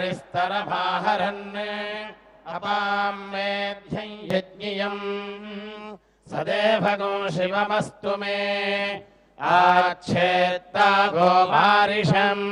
परिस्तरभाहरन् अपां मेध्यं यज्ञियम् सदेवगो शिवमस्तु मे आच्छेत्ता गोमारिषम्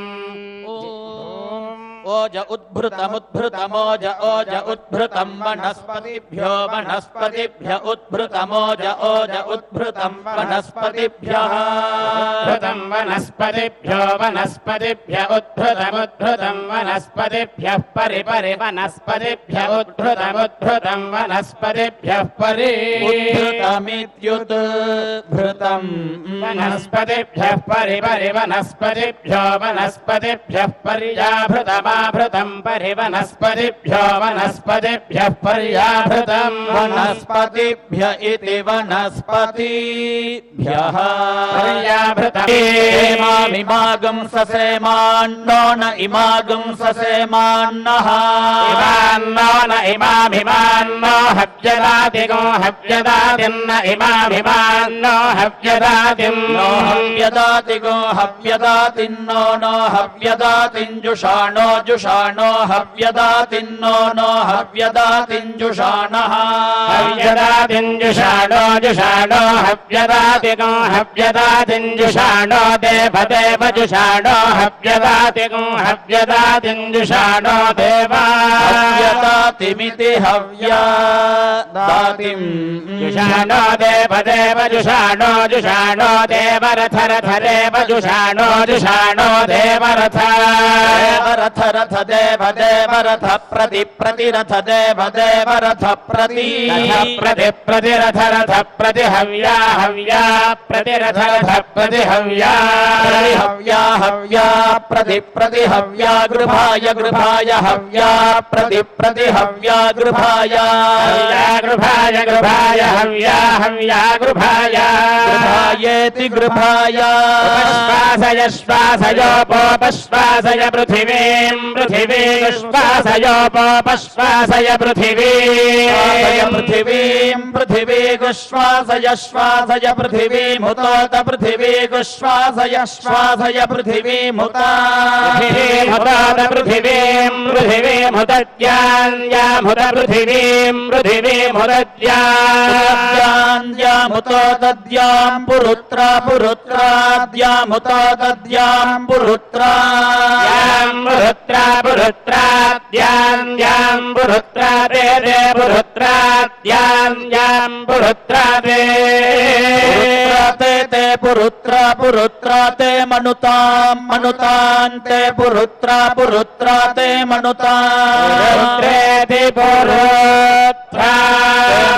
ओज उद्भृतमुद्भृतमोज ओज उद्भृतं वनस्पतिभ्यो वनस्पतिभ्य उद्भृतमोज ओज उद्भृतं वनस्पतिभ्यः उद्भृतं वनस्पतिभ्यो वनस्पतिभ्य उद्भृतमुद्भृतं वनस्पतिभ्यः परिपरि वनस्पतिभ्य उद्भृतमुद्भृतं वनस्पतिभ्यः परि उद्भृतमित्युद्भृतं वनस्पतिभ्यः परिपरि वनस्पतिभ्यो वनस्पतिभ्यः पर्याभृतमाभृतं परिवनस्पतिभ्यो वनस्पतिभ्यः पर्याभृतं वनस्पतिभ्य इति वनस्पतिभ्यः पर्याभृतम् इमामिमागं ससेमान्नो न इमागं ससेमान्नः इमान्नो न इमामिमान्नो हव्यदातिगो हव्यदातिन्न इमामिमान्नो हव्यदातिन्नो हव्यदातिगो हव्यदातिन्नो नो हव्यदातिञ्जुषाणो जुषाणो हव्यदातिन्नो नो हव्यदातिञ्जुषाणः हव्यदातिञ्जुषाणो जुषाणो हव्यदातिगो हव्यदातिञ्जुषाणो देवदेव जुषाणो हव्यदातिगो हव्यदातिञ्जुषाणो देवा हव्यदातिमिति हव्यदातिं जुषाणो देवदेव जुषाणो जुषाणो देवरथरथरेव जुषाणो जुषाणो देवरथ देवरथ रथ देव देवरथ प्रति प्रतिरथ देव देवरथ प्रति प्रति प्रतिरथ रथ प्रति हव्या हव्या प्रतिरथ रथ प्रति हव्या हव्या हव्या प्रति प्रति हव्या गृभाय गृभाय हव्या प्रति प्रति हव्या गृभाय गृभाय गृभाय हव्या हव्या गृभाय गृभायेति गृभाय श्वासय श्वासयोपश्वासय पृथिवीं पृथिवीं श्वासयोपश्वासय पृथिवीं पृथिवीं पृथिवी श्वासय श्वासय पृथिवीमुत पृथिवी श्वासय श्वासय पृथिवीमुत पृथिवीं पृथिवीमुदद्यान्यामुद पृथिवीं पृथिवीमुदद्यान्यामुत दद्यां पुरुत्रा पुरुत्राद्यामुत दद्यां पुरुत्रा पुरुत्रा पुरुत्राद्यां पुरुत्रा दे दे पुरुत्राद्यां पुरुत्रा दे ते पुरुत्रा पुरुत्रा ते मनुतां मनुतां ते पुरुत्रा पुरुत्रा ते मनुतां ते पुरुत्रा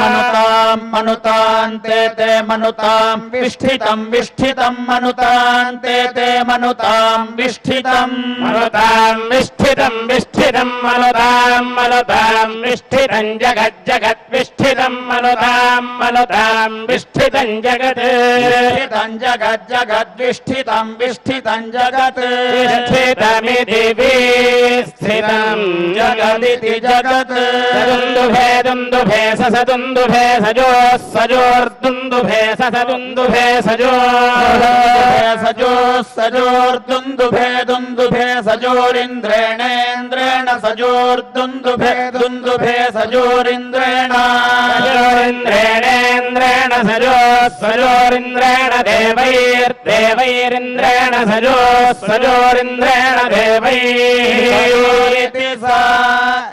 मनुतां मनुतां ते मनुतां विष्ठितं विष्ठितं मनुतां ते मनुतां विष्ठितं मनुतां विष्ठितं विष्ठितं मनुतां मनुतां विष्ठितं जगत् जगत् विष्ठितं मनुतां मनुतां विष्ठितं जगत् विष्ठितं जगत् जगत् विष्ठितं विष्ठितं जगत् विष्ठितमिति विस्थितं जगदिति जगत् दुन्दुभे दुन्दुभे ससदुन्दुभे सजोः सजोर्दुन्दुभे ससदुन्दुभे सजोः सजोर्दुन्दुभे दुन्दुभे सजोरिन्द्रेणेन्द्रेण सजोर्दुन्दुभे दुन्दुभे सजोरिन्द्रेण सजोरिन्द्रेणेन्द्रेण सजोः सजोरिन्द्रेण देवैर्देवैरिन्द्रेण सजोः सजोरिन्द्रेण देवैरिति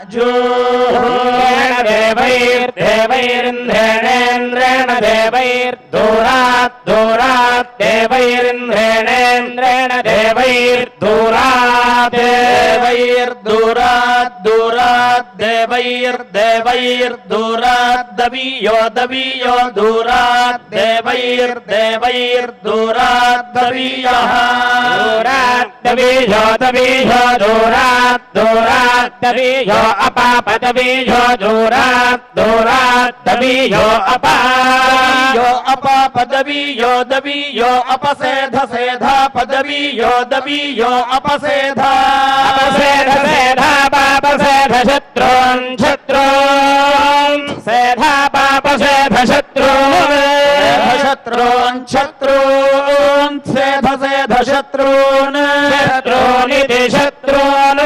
सजोरेण देवैर्देवैरिन्द्रेणेन्द्रेण देवैर्दूरात् दूरात् देवैरिन्द्रेणेन्द्रेण देवैर्दूरात् देवैर्दूरात् दूरात् देवैर्देवैर्दूरात् दवीयो दवीयो दूरात् देवैर्देवैर्दूरात् दवीयः दूरात् दवीयो दवीयो दूरात् दूरात् दवीयो अपाप दवीयो दूरात् दूरात् दवीयो अपाप दवीयो दवीयो अपसेध सेधा पदवीयो दवीयो अपसेधा अपसेध सेधा पाप सेध शत्रून् शत्रून् सेधा पाप सेध शत्रून् शत्रून् शत्रून् सेध सेध शत्रून् शत्रूनिति शत्रून्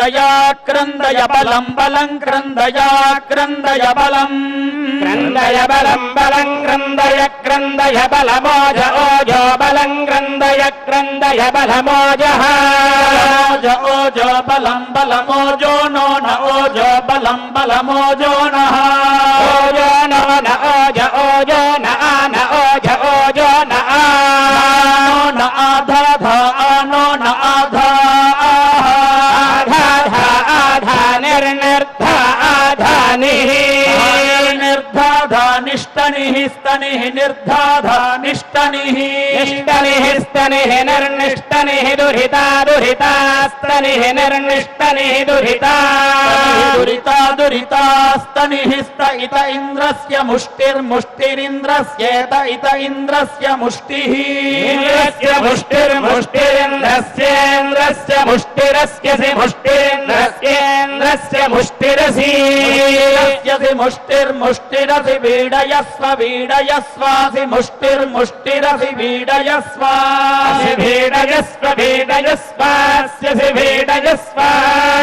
क्रन्दया क्रन्दय बलं बलं क्रन्दया क्रन्दय बलं क्रन्दय बलं बलं क्रन्दय क्रन्दय बलमोज ओजो बलं क्रन्दय क्रन्दय बलमोजः ओजो बलं बलमोजो नो न ओजो बलं बलमोजो नः ओजो नो न ओज ओजो न आन ओज ओजो न आ न आधा धा आनो न आधा आधा आधा निर्निर्धा आधानिः निर्धाधा निष्टनिः स्तनिः निर्धाधा निष्टनिः निष्टनिः स्तनिः निर्निष्टनिः दुहिता दुहिता स्तनिः निर्निष्टनिः दुहिता दुरिता दुरिता स्तनिः स्त इत इन्द्रस्य मुष्टिर्मुष्टिरिन्द्रस्येत इत इन्द्रस्य मुष्टिः इन्द्रस्य मुष्टिर्मुष्टिरिन्द्रस्येन्द्रस्य मुष्टिरस्यसि मुष्टिरिन्द्रस्येन्द्रस्य मुष्टिरसि यस्य मुष्टिर्मुष्टिरसि वीडयस्व वीडयस्वासि मुष्टिर्मुष्टिरसि वीडयस्व वीडयस्व वीडयस्वास्यसि वीडयस्व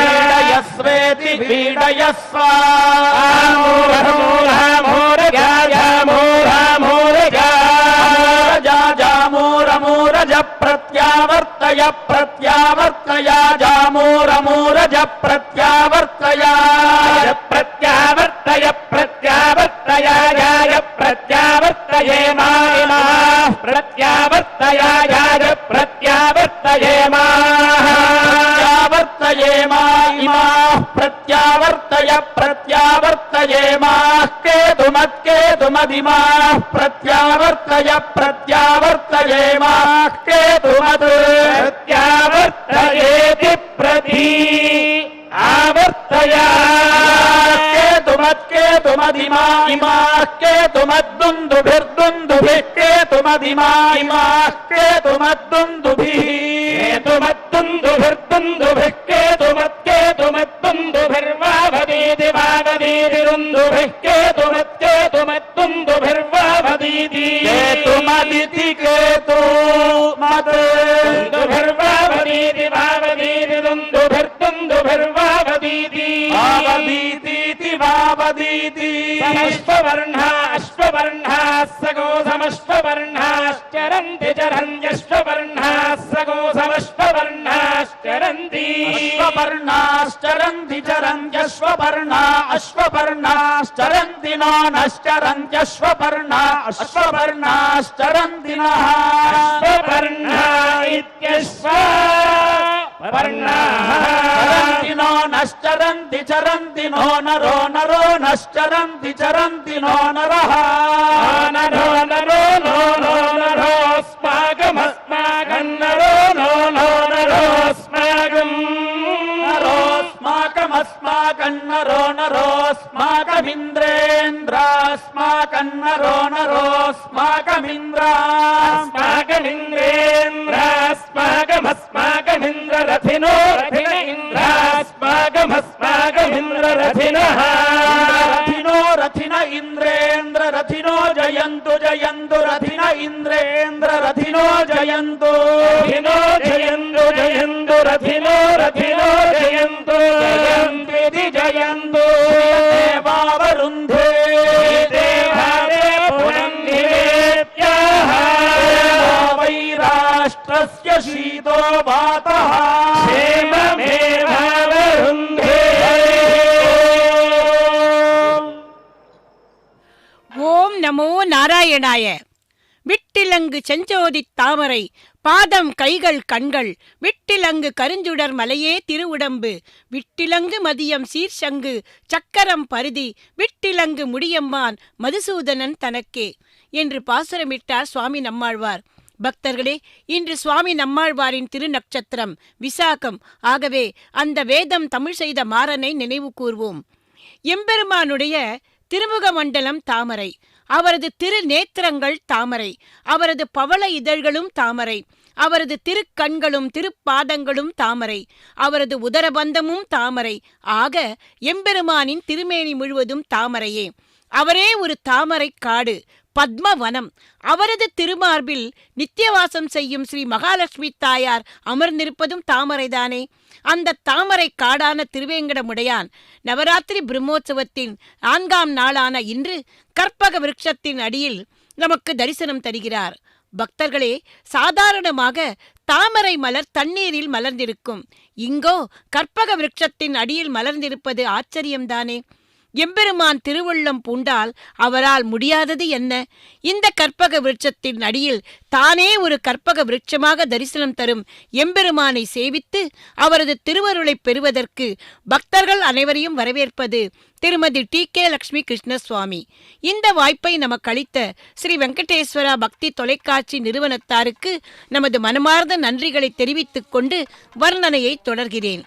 वीडयस्वेति वीडयस्व जामूरमूरज प्रत्यावर्तय प्रत्यावर्तय जामूरमूरज प्रत्यावर्तय प्रत्यावर्तय प्रत्यावर्तय जाय प्रत्यावर्तये माः प्रत्यावर्तयाय प्रत्यावर्तये माः प्रत्यावर्तये माः प्रत्यावर्तय प्रत्यावर्तये माः केतुमत्केतुमदिमाः प्रत्यावर्तय प्रत्यावर्तये माः केतुमत् प्रत्यावर्तयेति प्रति आवर्तया केतुमदिमाः केतुमद्दुन्दुभिर्दुन्दुभिः केतुमदिमाः केतुमद्दुन्दुभिः केतुमद्दुन्दुभिर्दुन्दुभिः केतुमद्दुन्दुभिर्वावदीति वावदीतिरुन्दुभिः केतुमद्दुन्दुभिर्वावदीति केतुमदिति केतुमद्दुभिर्वावदीति वावदीतिरुन्दुभिर्दुन्दुभिर्वावदीति वावदीतीति वावदीति समश्ववर्णा अश्ववर्णाः सगो समश्ववर्णाश्चरन्ति चरन्त्यश्ववर्णाः सगो समश्ववर्णाश्चरन्ति अश्ववर्णाश्चरन्ति चरन्त्यश्ववर्णा अश्ववर्णाश्चरन्ति नो नश्चरन्त्यश्ववर्णा अश्ववर्णाश्चरन्ति नः अश्ववर्णा इत्यश्व वर्णाः चरन्ति नो नश्चरन्ति चरन्ति नो नरो नरो नश्चरन्ति चरन्ति नो नरः नरो नरो नो नो नरोऽस्माकमस्माकं नरो नो नो नरोऽस्माकं नरोऽस्माकमस्माकं नरो नरोऽस्माकमिन्द्रेन्द्रास्माकं नरो नरोऽस्माकमिन्द्रास्माकमिन्द्रेन्द्रास्माकमस्माकमिन्द्ररथिनो रथिन इन्द्रास्माकमस्माकमिन्द्ररथिनः रथिनो रथिन इन्द्रेन्द्र रथिनो जयन्तु जयन्तु रथिन इन्द्रेन्द्र रथिनो जयन्तु रथिनो जयन्तु जयन्तु रथिनो रथिनो जयन्तु जयन्ति जयन्तु देवावरुन्धे देवारे पुनन्निवेद्याः वै राष्ट्रस्य शीतो वातः क्षेममेवावरुन्धे ஓம் நமோ நாராயணாய. விட்டிலங்கு செஞ்சோதி தாமரை பாதம் கைகள் கண்கள் விட்டிலங்கு கருஞ்சுடர் மலையே திருவுடம்பு விட்டிலங்கு மதியம் சீர்சங்கு சக்கரம் பரிதி விட்டிலங்கு முடியம்மான் மதுசூதனன் தனக்கே என்று பாசுரமிட்டார் சுவாமி நம்மாழ்வார். பக்தர்களே, இன்று சுவாமி நம்மாழ்வாரின் திருநட்சத்திரம் விசாகம். ஆகவே அந்த வேதம் தமிழ் செய்த மாறனை நினைவு கூர்வோம். எம்பெருமானுடைய திருமுக மண்டலம் தாமரை, அவரது திருநேத்திரங்கள் தாமரை, அவரது பவள இதழ்களும் தாமரை, அவரது திருக்கண்களும் திருப்பாதங்களும் தாமரை, அவரது உதரபந்தமும் தாமரை. ஆக எம்பெருமானின் திருமேனி முழுவதும் தாமரையே. அவரே ஒரு தாமரை காடு. பத்மவனம். அவரது திருமார்பில் நித்தியவாசம் செய்யும் ஸ்ரீ மகாலட்சுமி தாயார் அமர்ந்திருப்பதும் தாமரைதானே. அந்த தாமரை காடான திருவேங்கடமுடையான் நவராத்திரி பிரம்மோற்சவத்தின் 4ஆம் நாளான இன்று கற்பக விருட்சத்தின் அடியில் நமக்கு தரிசனம் தருகிறார். பக்தர்களே, சாதாரணமாக தாமரை மலர் தண்ணீரில் மலர்ந்திருக்கும். இங்கோ கற்பக விருட்சத்தின் அடியில் மலர்ந்திருப்பது ஆச்சரியம்தானே. எம்பெருமான் திருவுள்ளம் பூண்டால் அவரால் முடியாதது என்ன? இந்த கற்பக விருட்சத்தின் அடியில் தானே ஒரு கற்பக விருட்சமாக தரிசனம் தரும் எம்பெருமானை சேவித்து அவரது திருவருளை பெறுவதற்கு பக்தர்கள் அனைவரையும் வரவேற்பது திருமதி டி.கே. லட்சுமி கிருஷ்ணசுவாமி. இந்த வாய்ப்பை நமக்கு அளித்த ஸ்ரீ வெங்கடேஸ்வரா பக்தி தொலைக்காட்சி நிறுவனத்தாருக்கு நமது மனமார்ந்த நன்றிகளை தெரிவித்துக் கொண்டு வர்ணனையை தொடர்கிறேன்.